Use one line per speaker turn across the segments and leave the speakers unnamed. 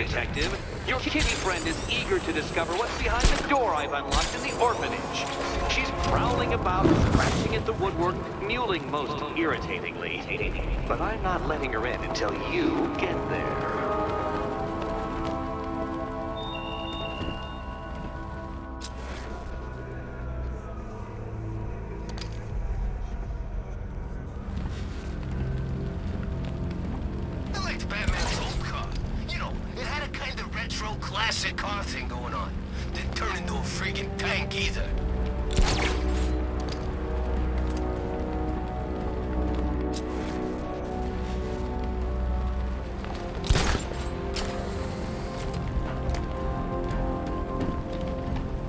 Detective. Your kitty friend is eager to discover what's behind the door I've unlocked in the orphanage. She's prowling about, scratching at the woodwork, mewling most irritatingly. But I'm not letting her in until you get there.
Classic car thing going on. Didn't turn into a freaking tank either.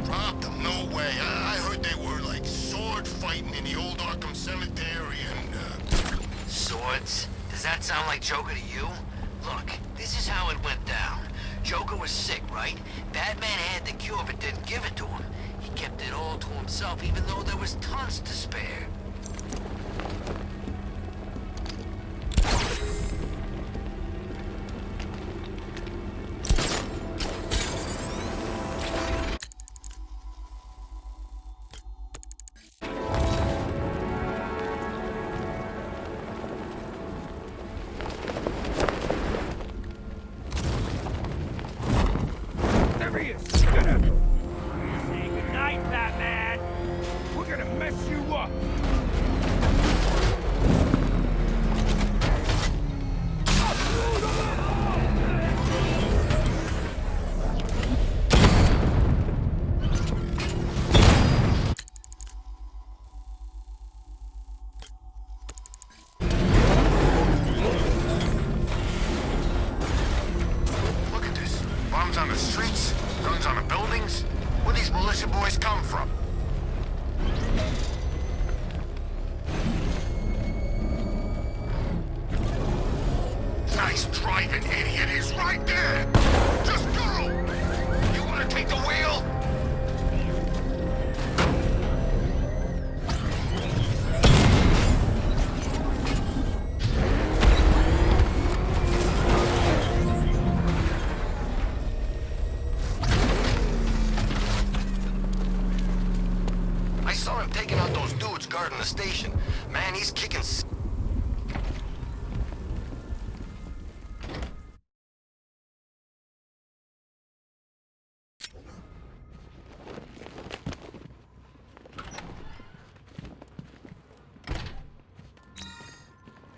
Robbed them? No way. I heard they were like sword fighting in the old Arkham Cemetery and Swords? Does that sound like Joker to you? Look, this is how it went down. Joker was sick, right? Batman had the cure but didn't give it to him. He kept it all to himself even though there was tons to spare.
Say goodnight, Batman! We're gonna mess you up!
Look at this. Bombs on the streets, guns on the buildings. Where these militia boys come from? Nice driving, idiot. He's right there. Just go. You want to take the wheel? I saw him taking out those dudes guarding the station. Man, he's kicking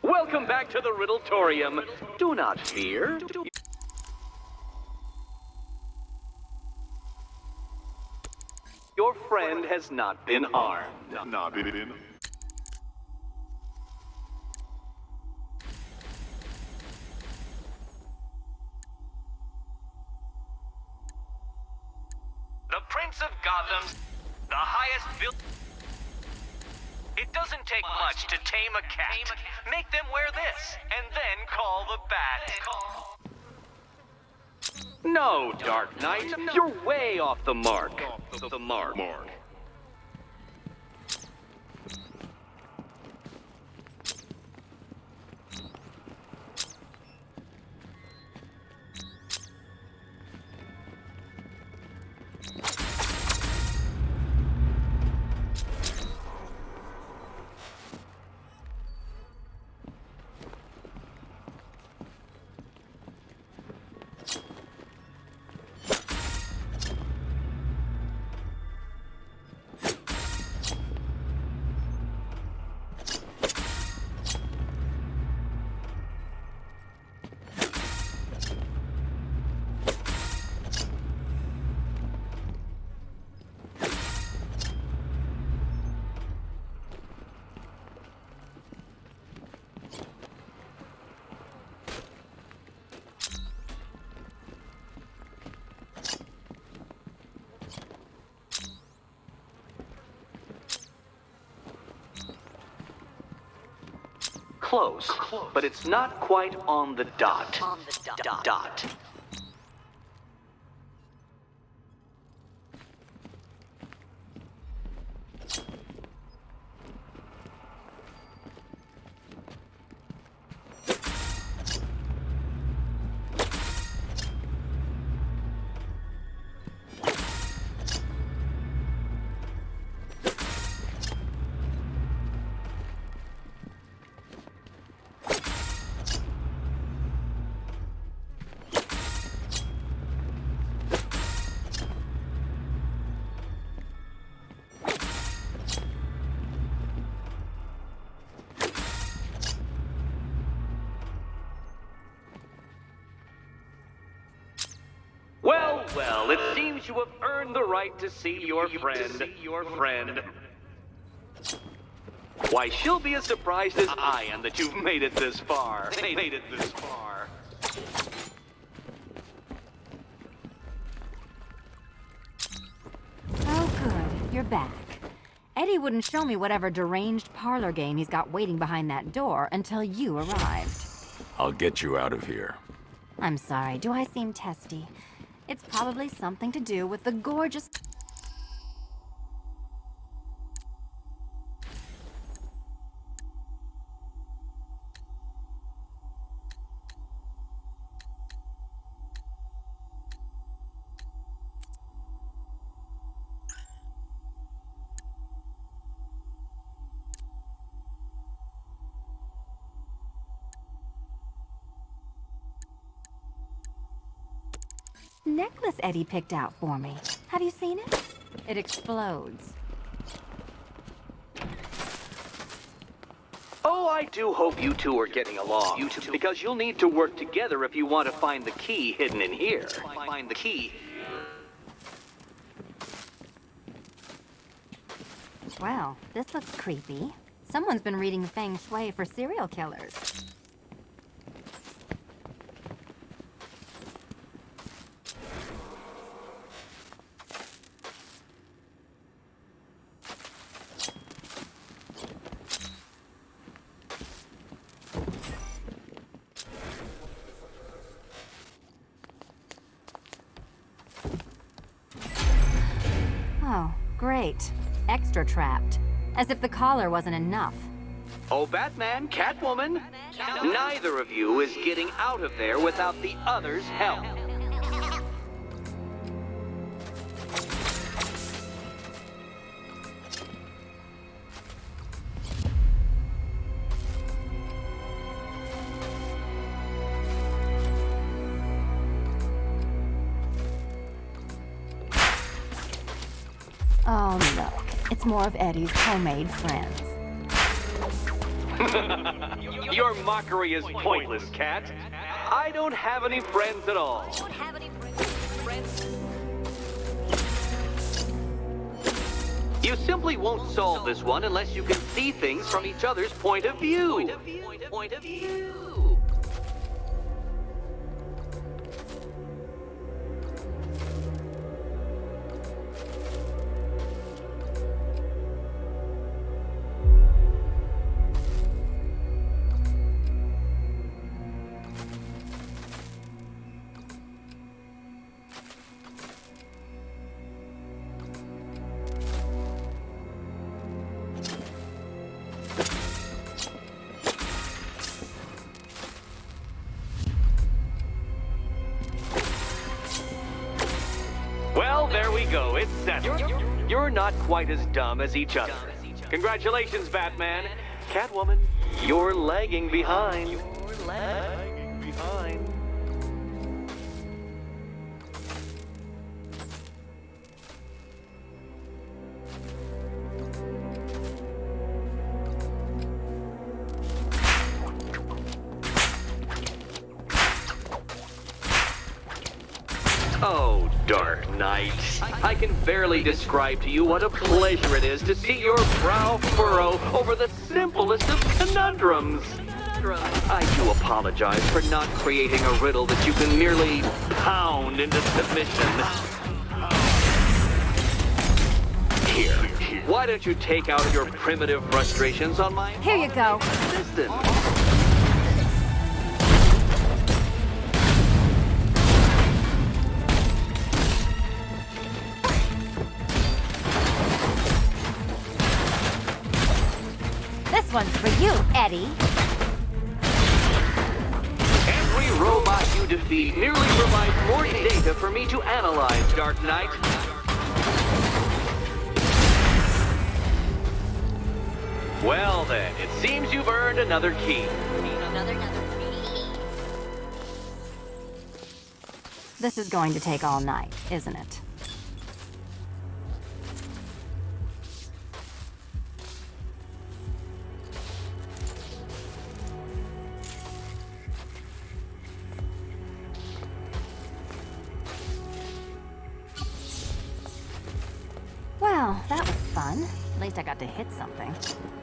Welcome back to the Riddletorium. Do not fear. Your friend has not been harmed. The Prince of Gotham, the highest built. It doesn't take much to tame a cat. Make them wear this, and then call the bat. No, Dark Knight, you're way off the mark. The mark. Close, but it's not quite on the dot. Dot. well, it seems you have earned the right to see your friend. Why, she'll be as surprised as I am that you've made it this far.
Oh, good. You're back. Eddie wouldn't show me whatever deranged parlor game he's got waiting behind that door until you arrived.
I'll get you out of here.
I'm sorry, do I seem testy? It's probably something to do with the gorgeous... necklace Eddie picked out for me. Have you seen it? It explodes.
Oh, I do hope you two are getting along. Because you'll need to work together if you want to find the key hidden in here. Find the key.
Well, this looks creepy. Someone's been reading feng shui for serial killers. Oh, great. Extra trapped. As if the collar wasn't enough.
Oh, Batman, Catwoman, neither of you is getting out of there without the other's help.
Oh, look. It's more of Eddie's homemade friends.
Your mockery is pointless, Cat. I don't have any friends at all. You simply won't solve this one unless you can see things from each other's point of view. Well, there we go. It's settled. You're not quite as dumb as each other. Congratulations, Batman. Catwoman, you're lagging behind. Oh, Dark Knight. I can barely describe to you what a pleasure it is to see your brow furrow over the simplest of conundrums. I do apologize for not creating a riddle that you can merely pound into submission. Here, why don't you take out your primitive frustrations on my...
Here you go.
assistant?
This one's for you, Eddie.
Every robot you defeat merely provides more data for me to analyze, Dark Knight. Well then, it seems you've earned another key.
This is going to take all night, isn't it? fun. At least I got to hit something.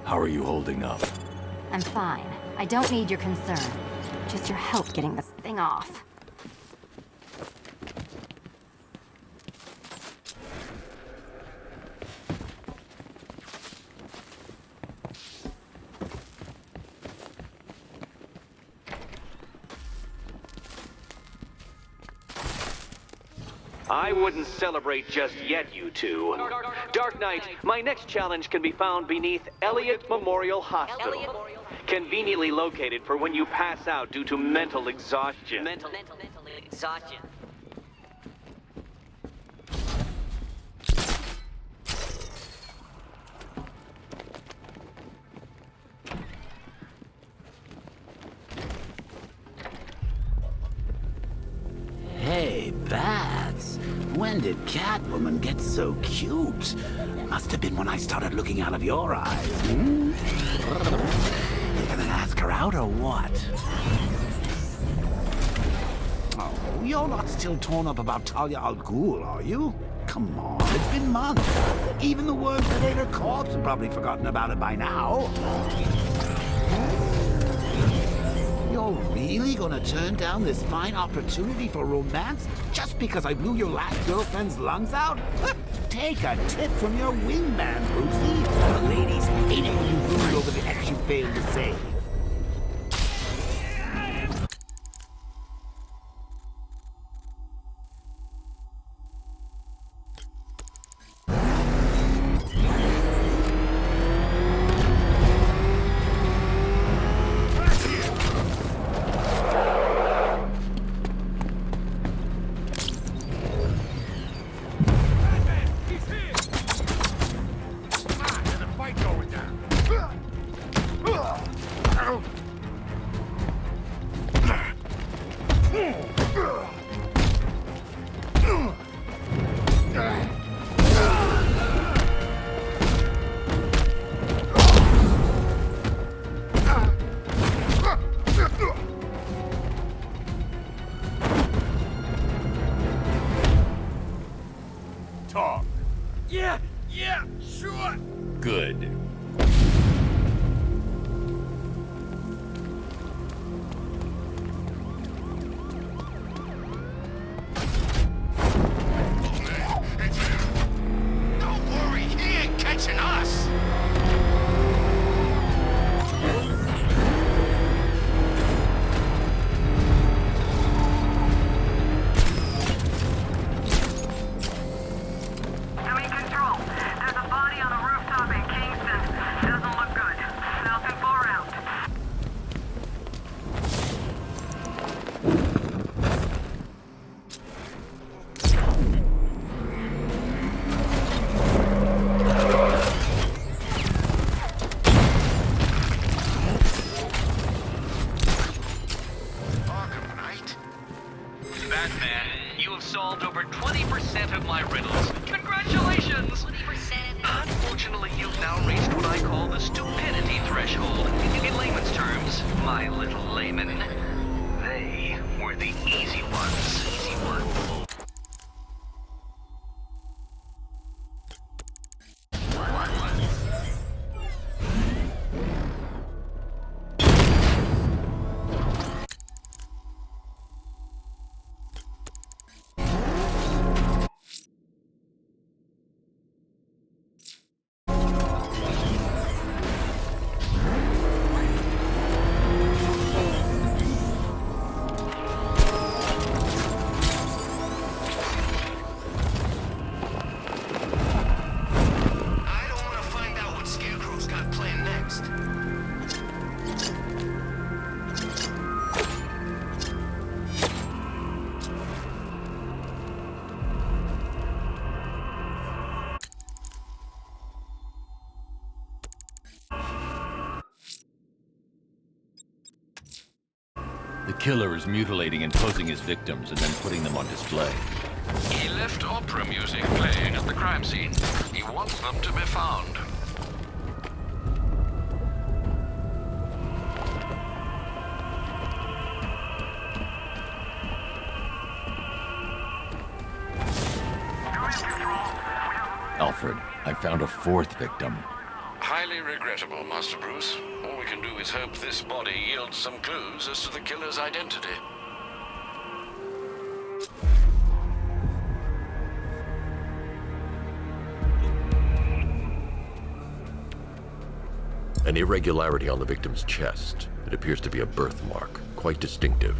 How are you holding up?
I'm fine. I don't need your concern. Just your help getting this thing off.
I wouldn't celebrate just yet, you two. Dark Knight, my next challenge can be found beneath Elliott Memorial Hospital. Conveniently located for when you pass out due to mental exhaustion.
Mental exhaustion.
Hey, Bats. When did Catwoman get so cute? Must have been when I started looking out of your eyes, hmm? You gonna ask her out or what? Oh, you're not still torn up about Talia al Ghul, are you? Come on, it's been months. Even the worms that ate her corpse have probably forgotten about it by now. You're really gonna turn down this fine opportunity for romance just because I blew your last girlfriend's lungs out? Take a tip from your wingman, Brucey. The ladies hate it when you brood over the ex you failed to save.
Talk. Yeah, sure.
Good.
Don't worry, he ain't catching us.
Doing control. There's a body on a rooftop in Kingston. Doesn't look good. Falcon 4 out.
Arkham Knight?
Batman, you have solved over 20% of my riddles. Congratulations!
20%.
Unfortunately, you've now reached what I call the stupidity threshold. In layman's terms, my little layman, they were the easy ones. Easy ones.
I don't want to find out what Scarecrow's got planned next.
The killer is mutilating and posing his victims and then putting them on display.
He left opera music playing at the crime scene. He wants them to be found.
You're in control.
Alfred, I found a fourth victim.
Highly regrettable, Master Bruce. All we can do is hope this body yields some clues as to the killer's identity.
An irregularity on the victim's chest. It appears to be a birthmark, quite distinctive.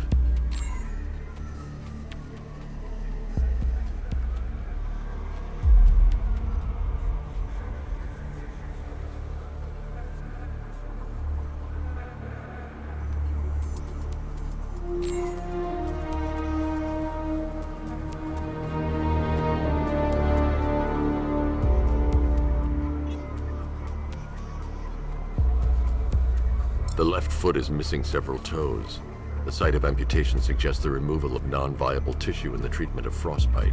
The left foot is missing several toes. The site of amputation suggests the removal of non-viable tissue in the treatment of frostbite.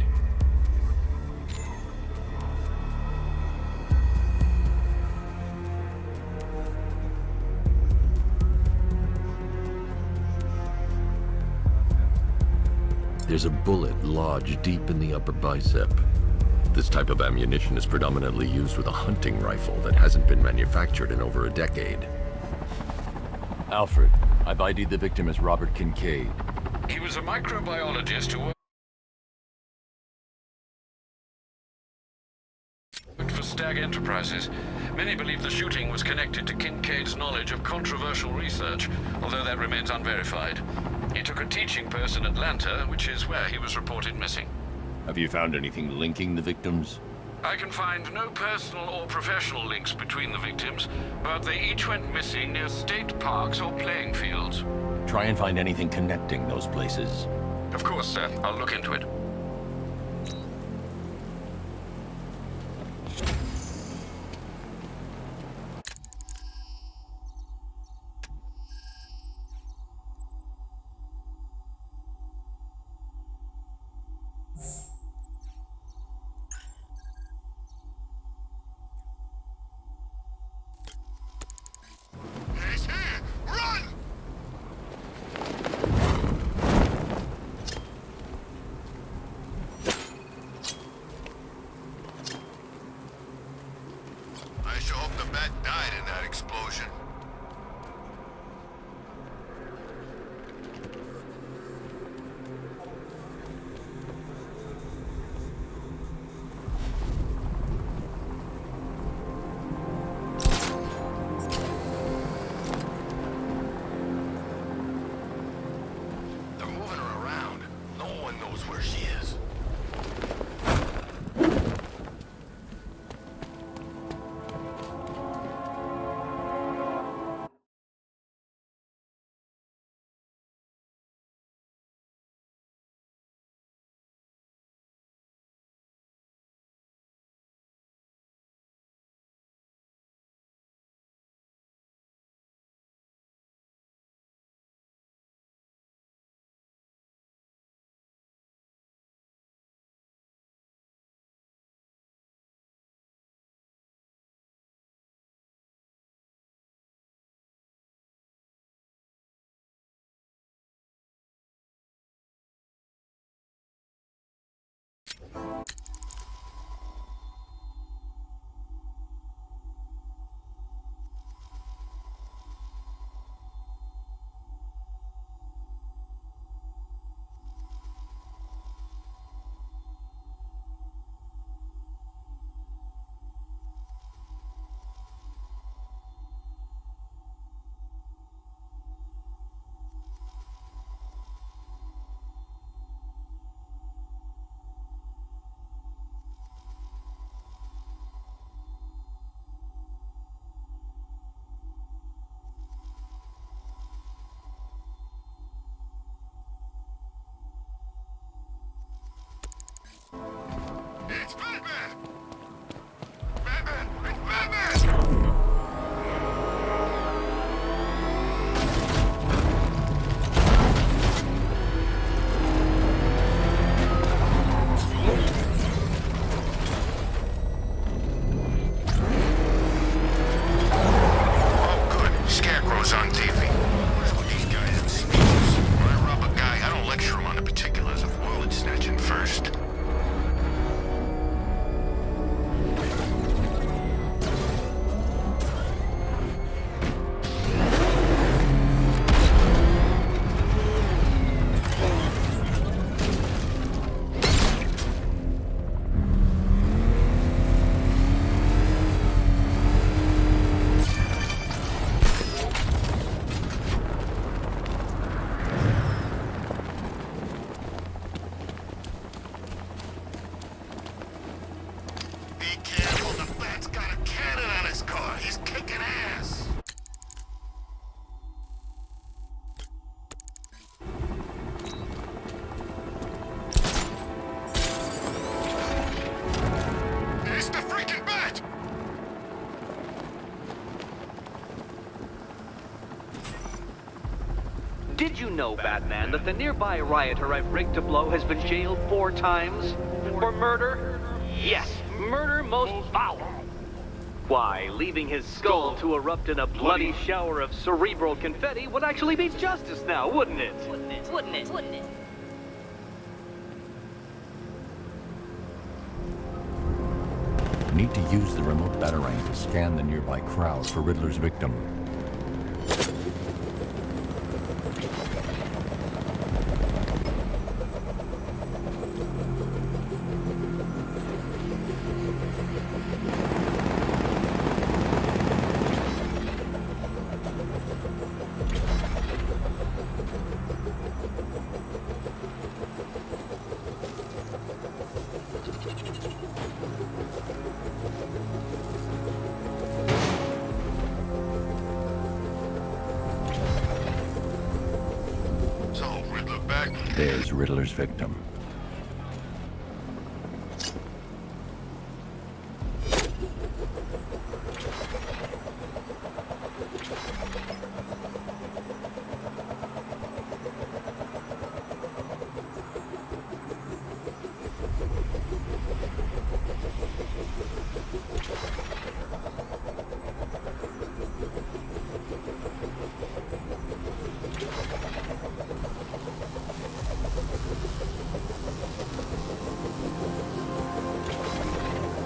There's a bullet lodged deep in the upper bicep. This type of ammunition is predominantly used with a hunting rifle that hasn't been manufactured in over a decade.
Alfred, I've ID'd the victim as Robert Kincaid.
He was a microbiologist who worked for Stag Enterprises. Many believe the shooting was connected to Kincaid's knowledge of controversial research, although that remains unverified. He took a teaching post in Atlanta, which is where he was reported missing.
Have you found anything linking the victims?
I can find no personal or professional links between the victims, but they each went missing near state parks or playing fields.
Try and find anything connecting those places.
Of course, sir. I'll look into it.
He's here! Run! I sure hope the bat died in that explosion. They're moving her around. No one knows where she is.
Did you know, Batman, that the nearby rioter I've rigged to blow has been jailed 4 times? For murder? Yes, murder most foul. Why, leaving his skull to erupt in a bloody shower of cerebral confetti would actually be justice now, wouldn't it?
Wouldn't it?
Need to use the remote batarang to scan the nearby crowd for Riddler's victim.
So, Riddler back?
There's Riddler's victim.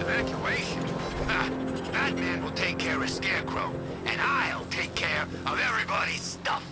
Evacuation? Batman will take care of Scarecrow, and I'll take care of everybody's stuff.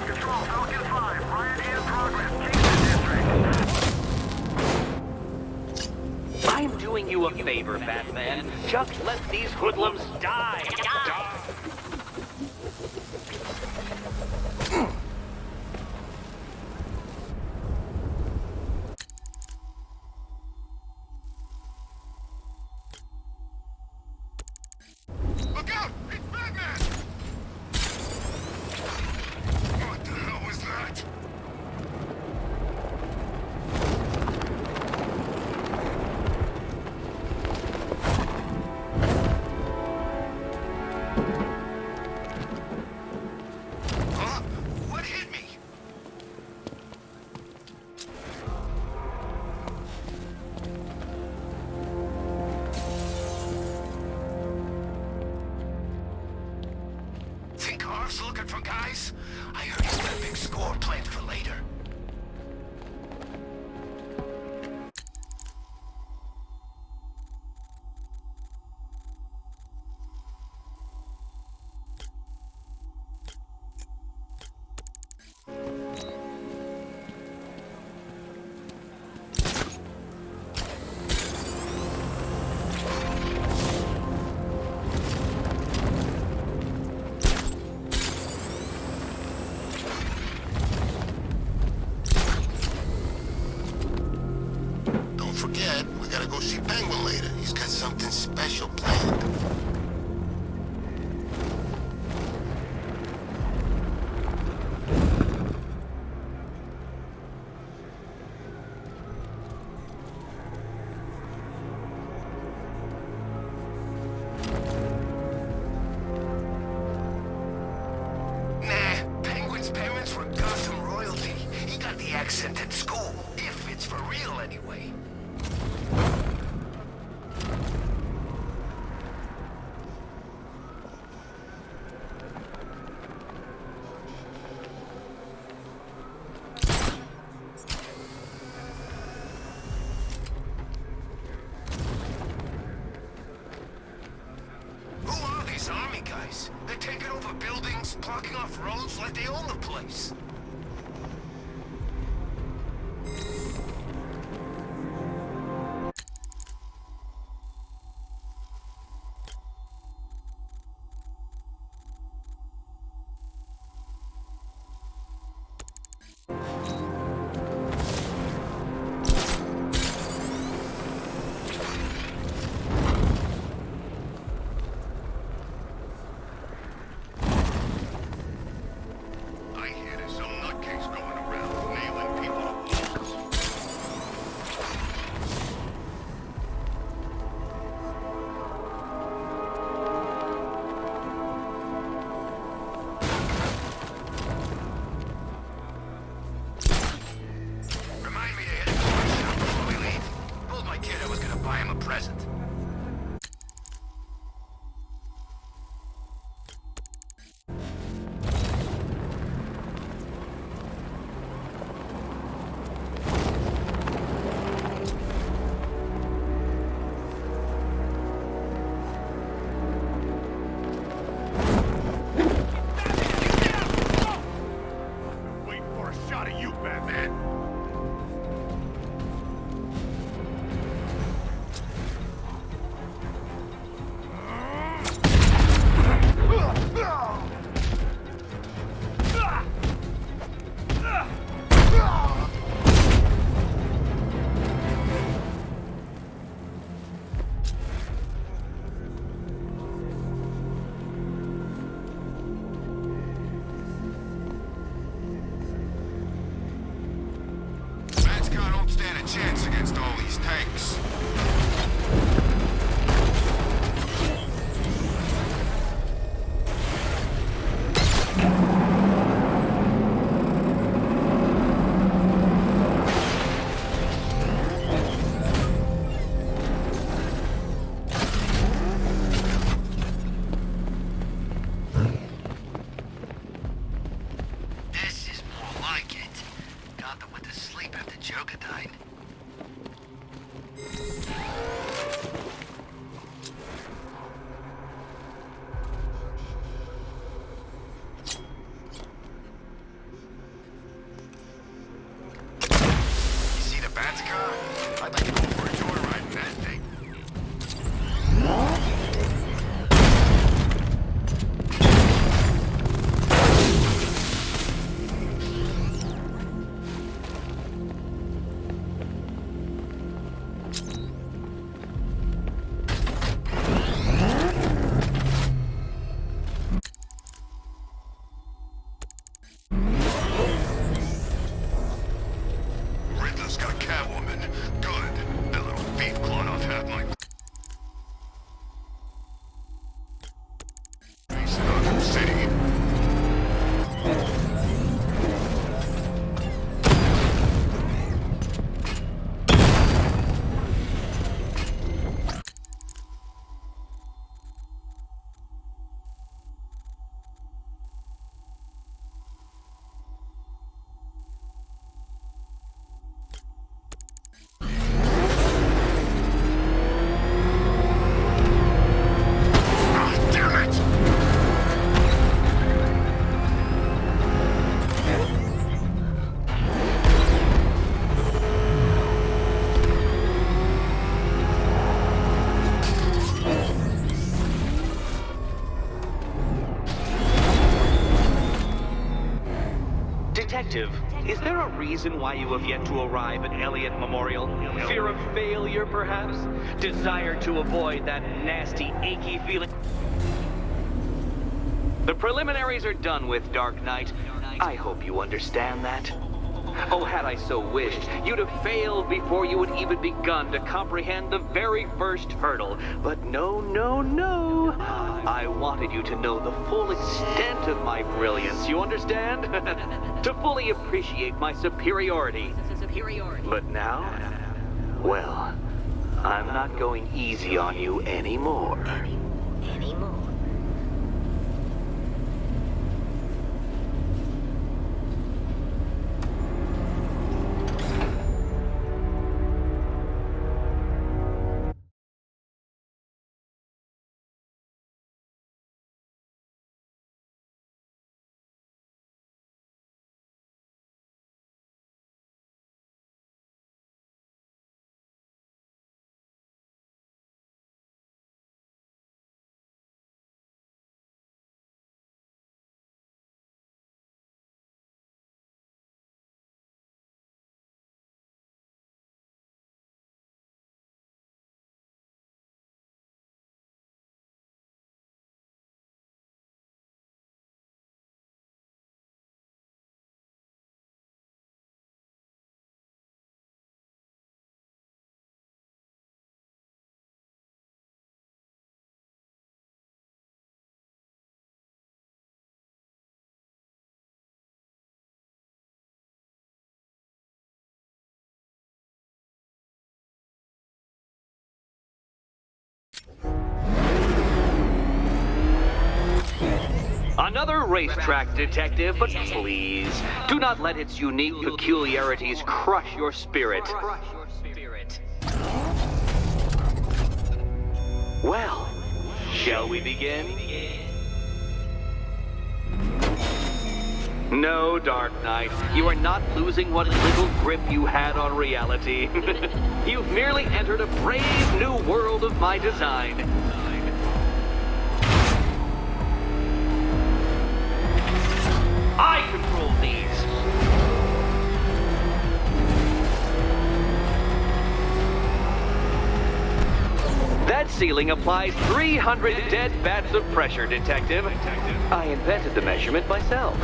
Control, Falcon 5. Riot in progress. Kingston District.
I'm doing you a favor, Batman. Just let these hoodlums die.
Look out! It's Batman! What the hell was that? Huh? What hit me? Think Harv's looking for guys? I heard he's got a big score planned for later. Don't forget, we gotta go see Penguin later. He's got something special planned. Nah, Penguin's parents were Gotham royalty. He got the accent at school, if it's for real anyway. Who are these army guys? They're taking over buildings, Just blocking off roads like they own the place. I hear there's some nutcase going around nailing people to walls. Remind me to hit a toy shop before we leave. Told my kid I was gonna buy him a present.
Wait for a shot of you, Batman.
Man's car don't stand a chance against all these tanks. This is more like it. Gotham went to sleep after Joker died. You see the Bat's car? I'd like to go for a joyride in that thing. Riddler's got Catwoman. Good. That little thief clawed off half my face in Arkham City. Ah, damn it!
Detective, is there a reason why you have yet to arrive at Elliott Memorial? Fear of failure, perhaps? Desire to avoid that nasty, achy feeling? The preliminaries are done with, Dark Knight. I hope you understand that. Oh, had I so wished, you'd have failed before you had even begun to comprehend the very first hurdle. But no, no, no. I wanted you to know the full extent of my brilliance, you understand? To fully appreciate my superiority. But now, well, I'm not going easy on you anymore. Another racetrack, detective, but please, do not let its unique peculiarities crush your spirit. Well, shall we begin? No, Dark Knight, you are not losing what little grip you had on reality. You've merely entered a brave new world of my design. I control these. That ceiling applies 300 dead bats of pressure, Detective. I invented the measurement myself.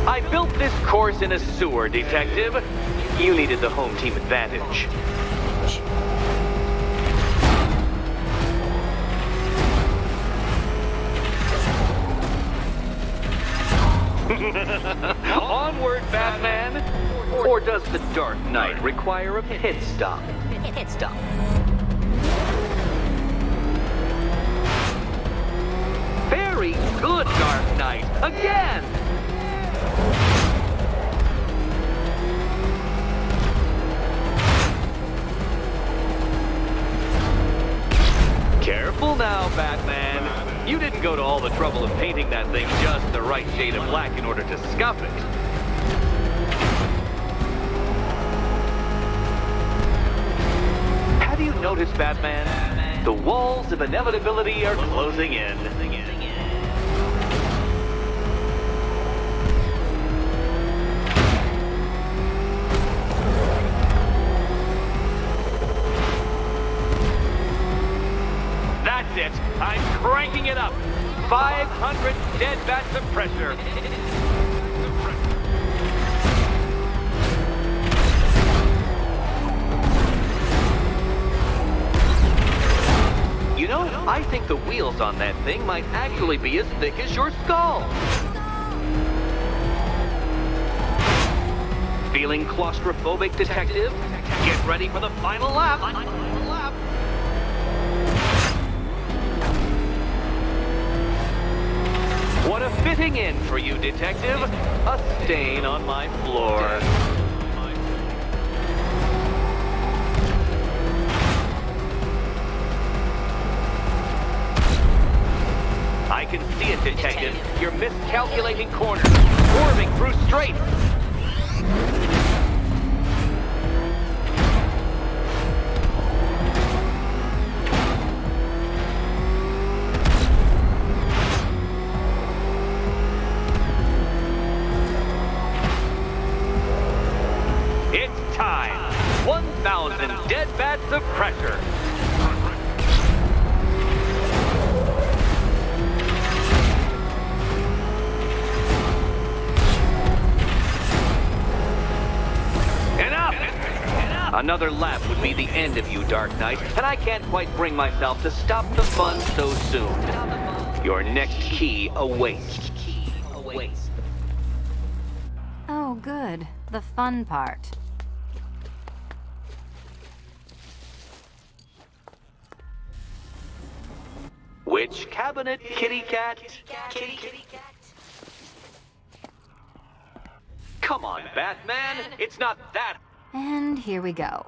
I built this course in a sewer, Detective. You needed the home team advantage. Onward, Batman! Or does the Dark Knight require a pit stop?
Pit stop.
Very good, Dark Knight! Again! Careful now, Batman. You didn't go to all the trouble of painting that thing just the right shade of black in order to scuff it. Have you noticed, Batman? The walls of inevitability are closing in. That's it. I'm cranking it up. 500 dead bats of pressure. You know, I think the wheels on that thing might actually be as thick as your skull. Feeling claustrophobic, Detective? Get ready for the final lap. What a fitting end for you, Detective. A stain on my floor. I can see it, Detective. You're miscalculating corners, swerving through straights. It's time. 1,000 dead bats of pressure. Another lap would be the end of you, Dark Knight, and I can't quite bring myself to stop the fun so soon. Your next key awaits.
Oh, good. The fun part.
Which cabinet, kitty cat?
Kitty cat.
Come on, Batman. It's not that.
And here we go.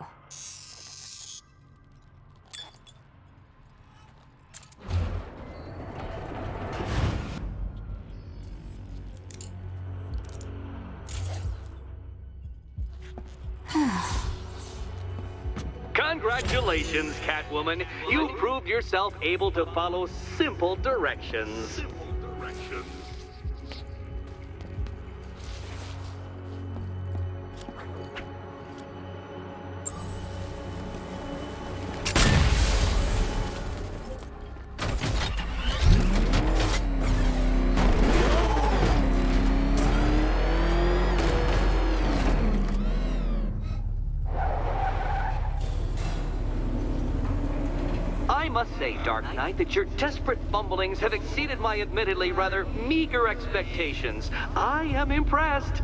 Congratulations, Catwoman. You proved yourself able to follow simple directions. I must say, Dark Knight, that your desperate fumblings have exceeded my admittedly rather meager expectations. I am impressed.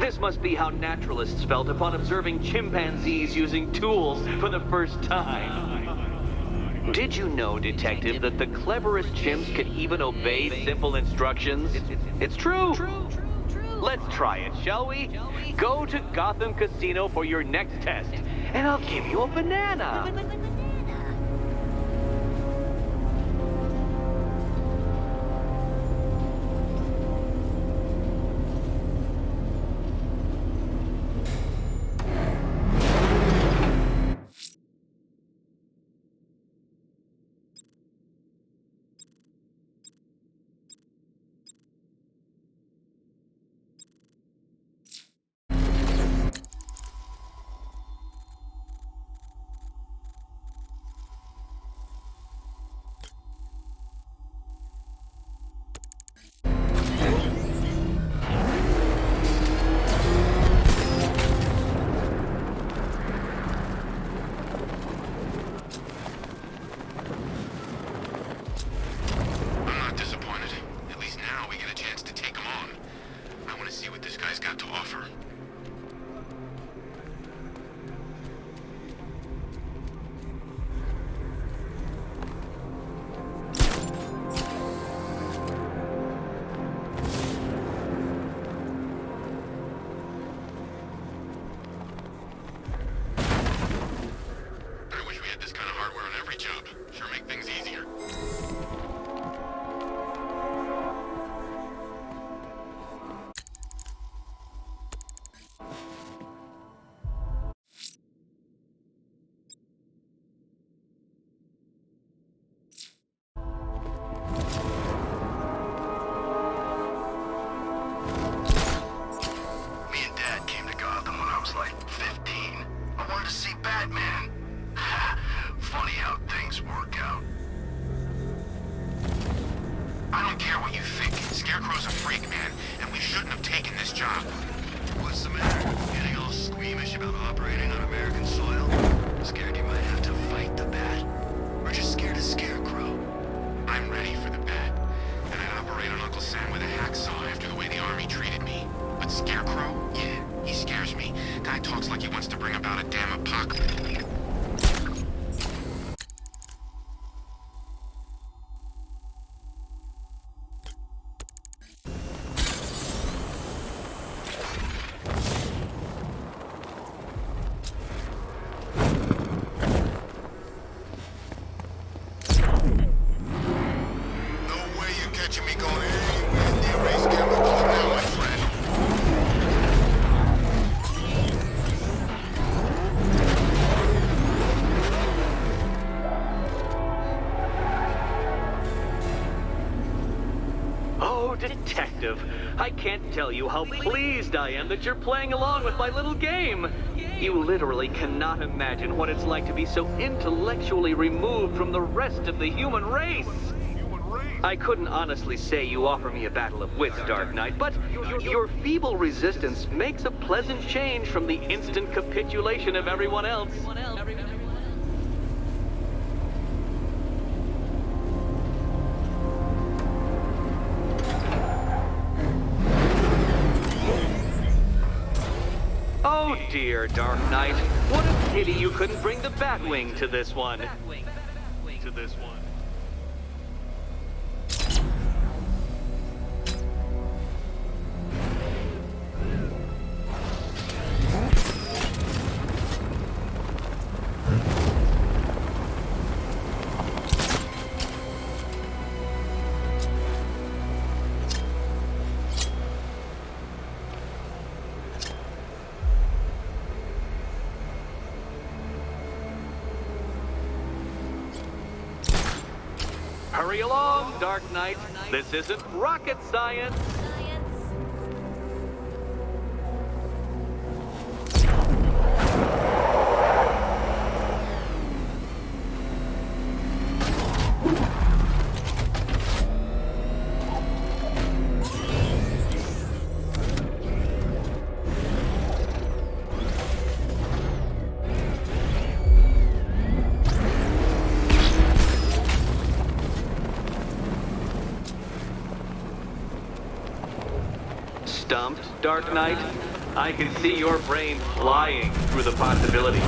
This must be how naturalists felt upon observing chimpanzees using tools for the first time. Did you know, Detective, that the cleverest chimps can even obey simple instructions? It's true. Let's try it, shall we? Go to Gotham Casino for your next test, and I'll give you a banana. Detective, I can't tell you how pleased I am that you're playing along with my little game. You literally cannot imagine what it's like to be so intellectually removed from the rest of the human race. I couldn't honestly say you offer me a battle of wits, Dark Knight, but your feeble resistance makes a pleasant change from the instant capitulation of everyone else. Oh dear, Dark Knight. What a pity you couldn't bring the Batwing to this one. Hurry along, Dark Knight. This isn't rocket science. Stumped, Dark Knight? I can see your brain flying through the possibilities.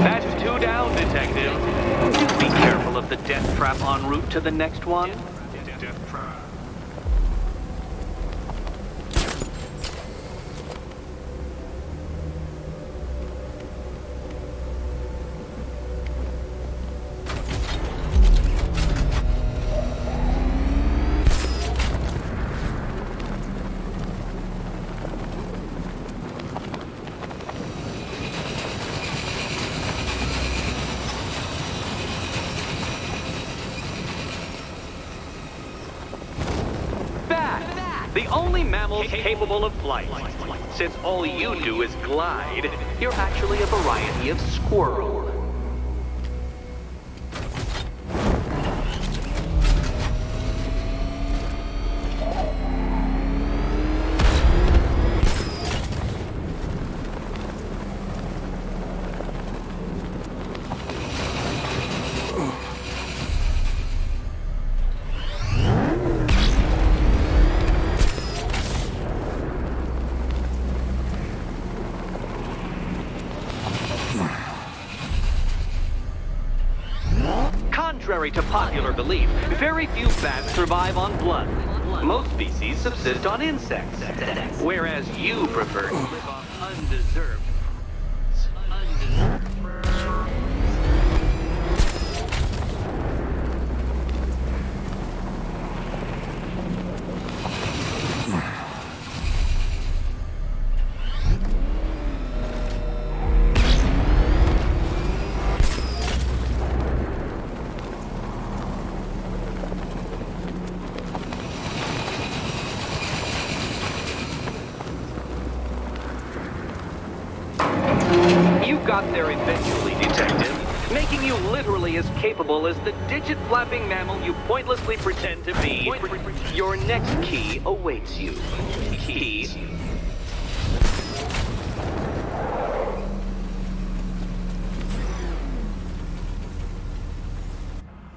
That's two down, Detective. Do be careful of the death trap en route to the next one. The only mammals capable of flight. Since all you do is glide, you're actually a variety of squirrel. Contrary to popular belief, very few bats survive on blood. Most species subsist on insects, whereas you prefer to live off undeserved. You got there eventually, Detective, making you literally as capable as the digit-flapping mammal you pointlessly pretend to be. Your next key awaits you. Key.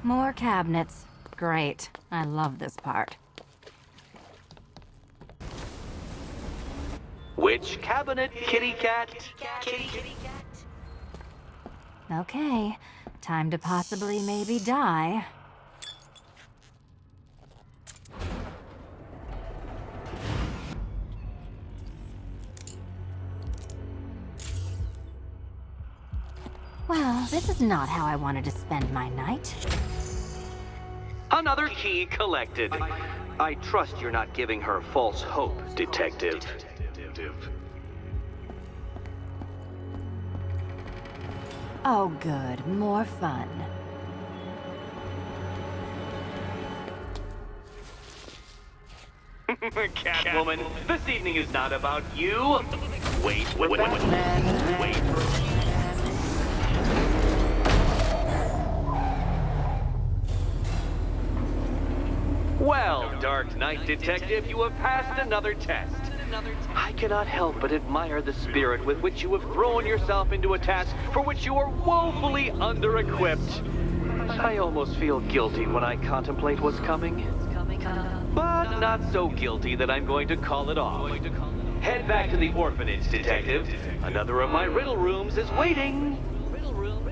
More cabinets. Great. I love this part.
Which cabinet, kitty cat?
Okay. Time to possibly maybe die. Well, this is not how I wanted to spend my night.
Another key collected. I trust you're not giving her false hope, Detective.
Oh, good. More fun.
Catwoman, this evening is not about you. Wait, Batman. Wait for... Well, Dark Knight Detective, you have passed another test. I cannot help but admire the spirit with which you have thrown yourself into a task for which you are woefully under-equipped. I almost feel guilty when I contemplate what's coming. But not so guilty that I'm going to call it off. Head back to the orphanage, Detective. Another of my riddle rooms is waiting. Riddle room.